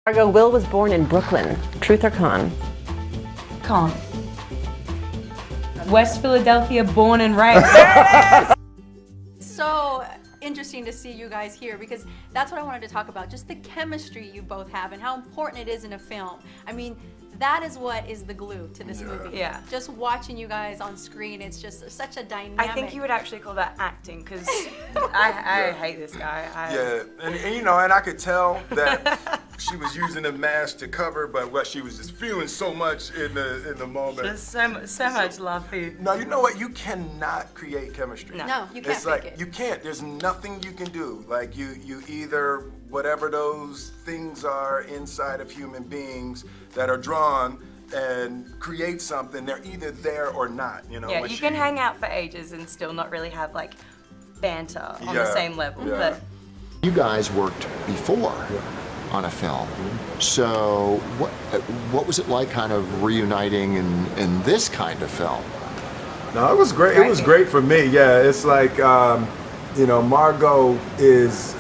Margot, Will was born in Brooklyn. Truth or con? Con. West Philadelphia, born and raised. So interesting to see you guys here because that's what I wanted to talk about, just the chemistry you both have and how important it is in a film. I mean, that is what is the glue to this movie. Yeah. Just watching you guys on screen, it's just such a dynamic. I think you would actually call that acting, because I hate this guy. Yeah, and you know, and I could tell that she was using a mask to cover, but what she was just feeling so much in the moment. Just so much love for you. No, you know what? You cannot create chemistry. No, you can't It's like, fake it. you can't. There's nothing you can do. Like you either, whatever those things are inside of human beings that are drawn and create something, they're either there or not, you know? Yeah, you can hang out for ages and still not really have like banter on the same level. Yeah. But You guys worked before on a film, so what was it like kind of reuniting in this kind of film? No, it was great. It was great for me. Yeah, it's like, you know, Margot is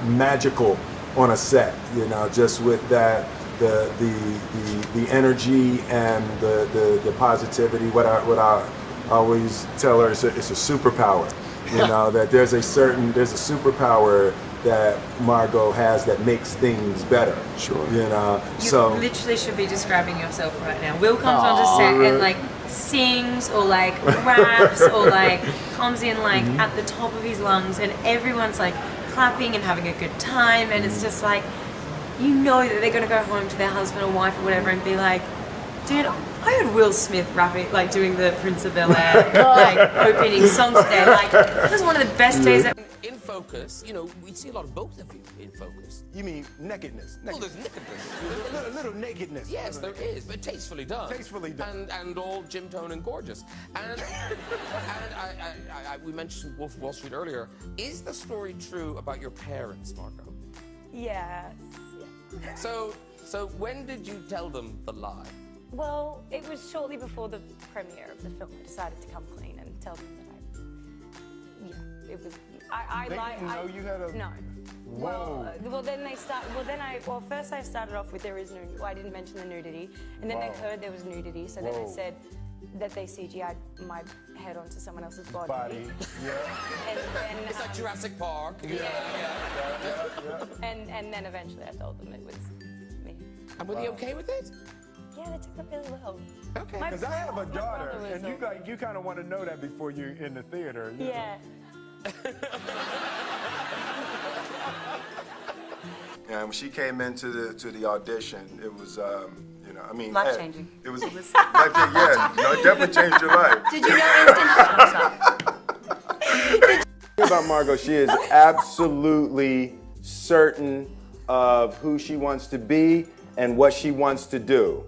magical on a set. You know, just with that, the energy and the positivity. What I always tell her is it's a superpower. You know, that there's a superpower that Margot has that makes things better. Sure. You know, you so literally should be describing yourself right now. Will comes onto set and like sings or like raps or like comes in like at the top of his lungs, and everyone's like clapping and having a good time, and it's just like, you know that they're gonna go home to their husband or wife or whatever and be like, dude, I heard Will Smith rapping, like doing the Prince of Bel-Air like opening song today. Like, it was one of the best days ever. In Focus, you know, we see a lot of both of you in Focus. you mean nakedness? Well, there's nakedness. little nakedness. Yes, there is, but tastefully done. Tastefully done. And all gym tone and gorgeous. And we mentioned Wolf of Wall Street earlier. Is the story true about your parents, Margot? Yes. So when did you tell them the lie? Well, it was shortly before the premiere of the film. I decided to come clean and tell them that it was. They didn't know you had a. No. Whoa. Well, then they start. First I started off with there is no. Well, I didn't mention the nudity, and then they heard there was nudity, so then they said that they CGI'd my head onto someone else's body. Yeah. And then. It's like Jurassic Park. And then eventually I told them it was me. And were they okay with it? Yeah, they took it really well. Okay. Because I have a daughter, brother was and you kind of want to know that before you're in the theater. You know? Yeah. And when she came into the audition, it was, you know, I mean, Life-changing. It was life-changing. Yeah, you know, it definitely changed your life. Did you know instant? About Margot, she is absolutely certain of who she wants to be and what she wants to do.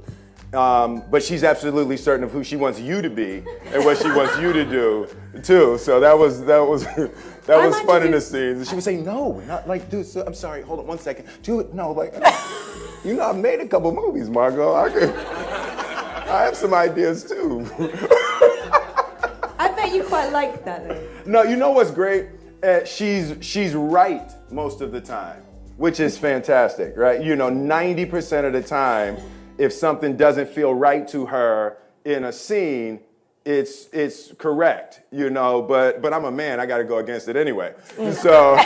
But she's absolutely certain of who she wants you to be and what she wants you to do too. So that was fun in the scenes. She would say, "No, not like, dude. So, I'm sorry. Hold on 1 second. Do it. No, like, you know, I've made a couple movies, Margot. I have some ideas too." I bet you quite liked that though. No, you know what's great? She's right most of the time, which is fantastic, right? You know, 90% of the time, if something doesn't feel right to her in a scene, it's correct, you know. But I'm a man; I got to go against it anyway. So,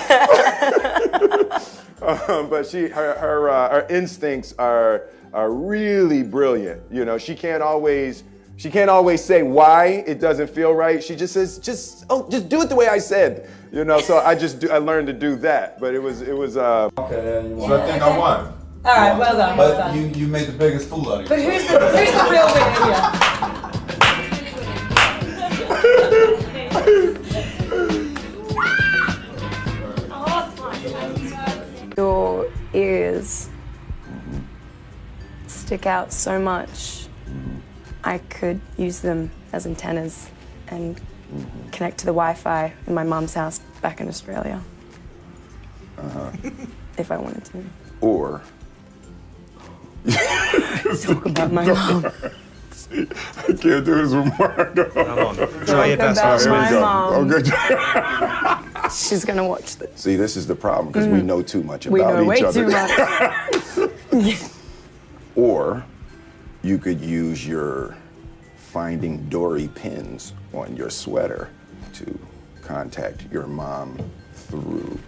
but her instincts are really brilliant. You know, she can't always say why it doesn't feel right. She just says, just do it the way I said. You know, so I learned to do that. But it was. Okay, so I think I won. All right, well done. Well But done. you made the biggest fool out of But yourself. who's the real winner here? Your ears stick out so much. I could use them as antennas and connect to the Wi-Fi in my mum's house back in Australia. If I wanted to. Or. Talk about my mum. I can't do this with Margot. Talk about my mum. Okay. She's gonna watch this. See, this is the problem because we know too much about We know way each other. too much. Or you could use your Finding Dory pins on your sweater to contact your mom through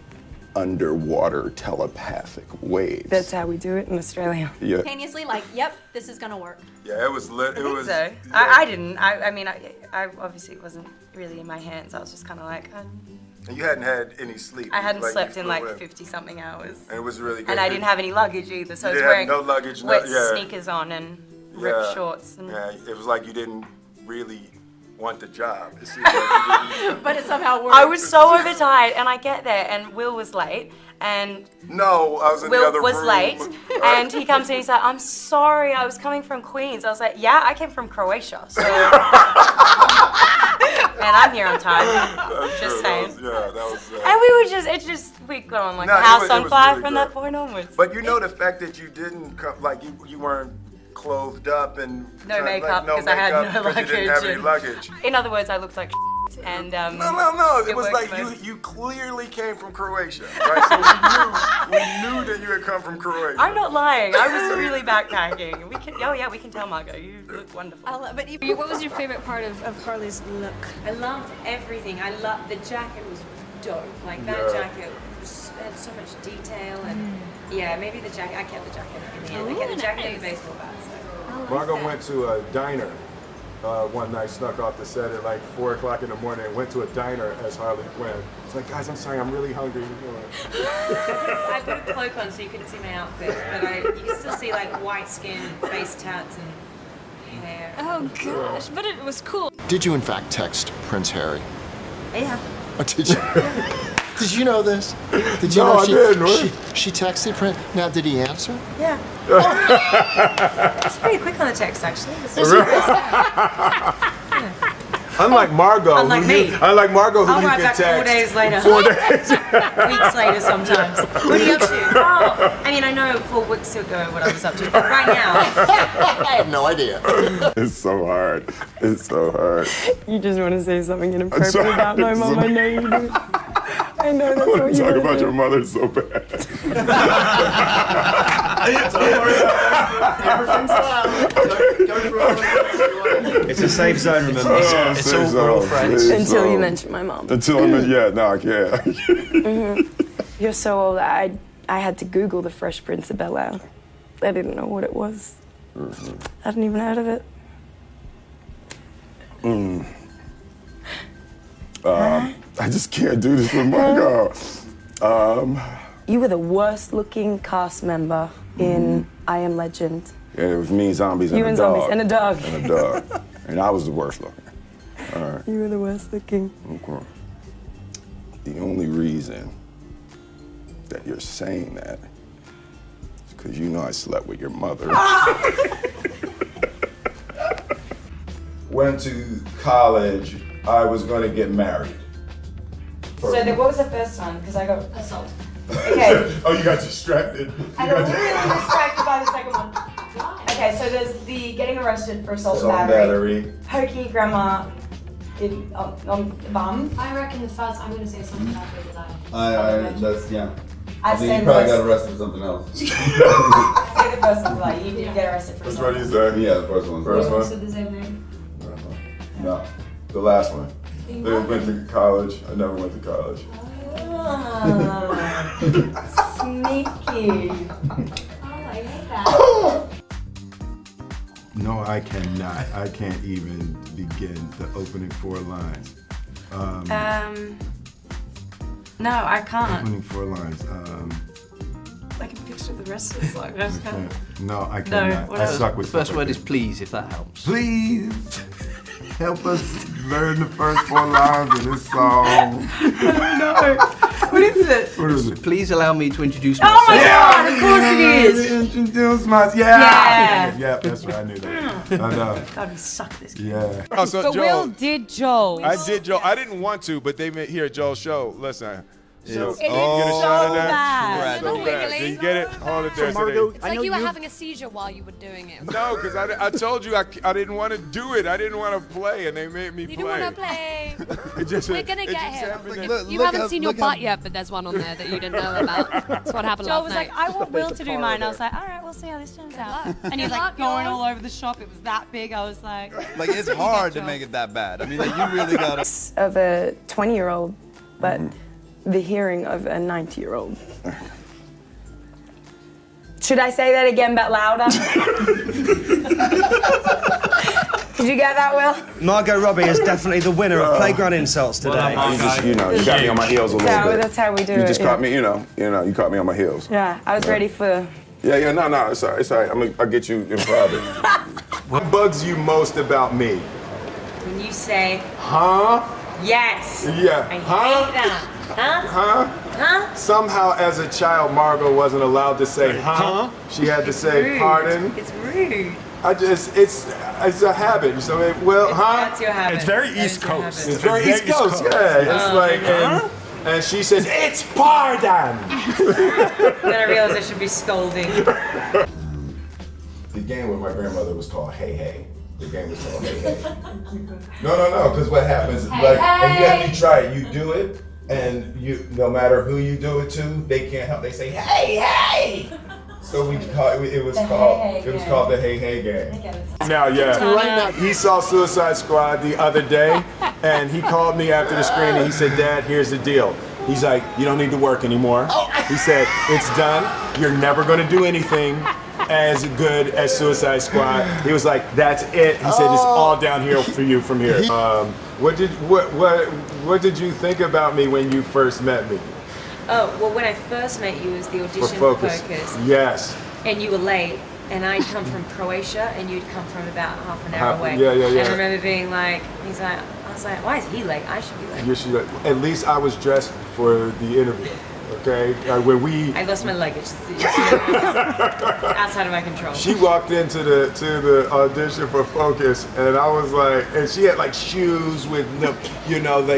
underwater telepathic waves. That's how we do it in Australia. Yeah. Spontaneously, like, yep, this is gonna work. Yeah, it was lit. It was. So I didn't. I mean, I obviously it wasn't really in my hands. I was just kind of like. And you hadn't had any sleep. I hadn't Like, slept you in like flew 50 something hours. And it was really good. And I didn't have any luggage either, so I You was didn't wearing have no luggage, wet yeah. sneakers on and ripped shorts. And Yeah, it was like you didn't really want the job. It seemed like you didn't. But it somehow worked. I was so overtired, and I get there, and Will was late, and No, I was in the Will other was room. late, and he comes in, he's like, "I'm sorry, I was coming from Queens." I was like, "Yeah, I came from Croatia, so." And I'm here on time. Just saying. That was. And we were we got on like No, a it house was- on it was fire really from good. that point onwards. But you know the fact that you didn't come, like you weren't clothed up and No makeup, because I had no because you didn't have any luggage luggage. In other words, I looked like and No. It it was worked like both. you clearly came from Croatia, right? So we knew that you had come from Croatia. I'm not lying. I was really backpacking. We can tell Margot. You look wonderful. But What was your favorite part of Harley's look? I loved everything. I loved the jacket was dope. Like that jacket had so much detail and yeah, maybe the jacket. I kept the jacket in the end. I kept the jacket and the baseball bat. So. Margot went to a diner one night, snuck off the set at like 4 o'clock in the morning, and went to a diner as Harley Quinn. It's like, guys, I'm sorry, I'm really hungry. I put a cloak on so you couldn't see my outfit, but you can still see like white skin, face tats, and hair. Oh gosh, but it was cool. Did you in fact text Prince Harry? Yeah. Oh, did you? Did you know this? Did you No, know I didn't. she texted Prince? Now, did he answer? Yeah. It's pretty quick on the text, actually. Unlike Margot, Unlike me. Unlike Margot, who I'll you write can back text 4 days later. 4 days. Weeks later sometimes. What are you up to? Oh, I mean, I know 4 weeks ago what I was up to, but right now. I have no idea. It's so hard. It's so hard. You just want to say something inappropriate sorry. about my mom. I know you do. I know that's what you Talk want about to your do. mother so bad. It's a safe zone, remember. It's all, we're all friends. Until you mention my mom. Until I mention, I can't. You're so old. I had to Google the Fresh Prince of Bel-Air. I didn't know what it was. I hadn't even heard of it. I just can't do this with Margot. You were the worst looking cast member in I Am Legend. Yeah, it was me, zombies, and You a and dog. zombies and a dog. And a dog. And I was the worst looking. All right. You were the worst looking. Okay. The only reason that you're saying that is because you know I slept with your mother. Went to college. I was going to get married. So what was the first time? Because I got assault. Okay. Oh, you got distracted. I got really distracted by the second one. Okay, so there's the getting arrested for assault and Assault and battery. Poking your grandma on the bum. I reckon the first. I'm gonna say something about it. That's, yeah. I I think say you probably the got arrested for something else. say the first one, like, you didn't get arrested for That's assault. what you said. Yeah, the first one. First one? So the same thing. No, the last one. They went to college. I never went to college. Ah, sneaky. Oh, I hate that. No, I cannot. I can't even begin the opening 4 lines. No, I can't. Opening 4 lines. I can picture the rest of it. Like, I just can't. No, I cannot. what I else? suck with First stuff word like is please, if that helps. Please help us learn the first 4 lines of this song. No. What is it? What is it? Please allow me to introduce myself. Oh my god, of course it is! Introduce myself. Yeah, that's right. I knew that. I know. God, we suck this game. Yeah. But Will did Joel. I did Joel. I didn't want to, but they made here at Joel's show. Listen, So, It's you get a shot of that? bad. So bad. Do you get it? Hold it there. Margot, It's like you were having a seizure while you were doing it. No, because I told you I didn't want to do it. I didn't want to play, and they made me You play. don't want to play. It just, We're gonna it get just him. happened. You haven't seen your butt yet, but there's one on there that you didn't know about. That's what happened Joel last was night. like, I want Will to do mine. I was like, all right, we'll see how this turns out. And he was like going all over the shop. It was that big. I was like, Like, it's hard to make it that bad. I mean, like, you really gotta. Of a 20-year-old, but the hearing of a 90-year-old. Should I say that again, but louder? Did you get that, Will? Margot Robbie is definitely the winner of Playground Insults today. You got me on my heels a little bit. That's how we do it. You just yeah. caught me, you caught me on my heels. Yeah, I was ready for. Yeah, no, it's all right. I'll get you in private. What bugs you most about me? When you say, Huh? yes. Yeah. I Huh? hate that. Huh? Huh? Huh? Somehow, as a child, Margot wasn't allowed to say huh. She had to say Rude. pardon. It's rude. It's a habit. So, huh? That's your habit. It's very That is East your Coast. habit. It's very East Coast, yeah. It's like, and she says, it's pardon. Then I realized I should be scolding. The game with my grandmother was called Hey Hey. The game was called Hey Hey. No, because what happens, and you have to try it. You do it, and no matter who you do it to, they can't help. They say Hey Hey. So it was called the Hey Hey game. Now, he saw Suicide Squad the other day, and he called me after the screening. He said, "Dad, here's the deal." He's like, "You don't need to work anymore." He said, "It's done. You're never going to do anything as good as Suicide Squad." He was like, "That's it." He said, "It's all downhill for you from here." What did you think about me when you first met me? Oh, well, when I first met you, it was the audition For for Focus. Focus. Yes. And you were late, and I'd come from Croatia, and you'd come from about half an hour away. Yeah. And I remember being like, I was like, why is he late? I should be late. You should, at least I was dressed for the interview. Okay, I lost my luggage. Outside of my control. She walked into the audition for Focus, and I was like, and she had like shoes with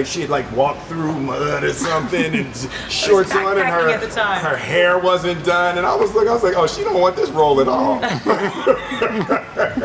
she had like walked through mud or something, and shorts on, and her hair wasn't done, and I was like, oh, she don't want this role at all.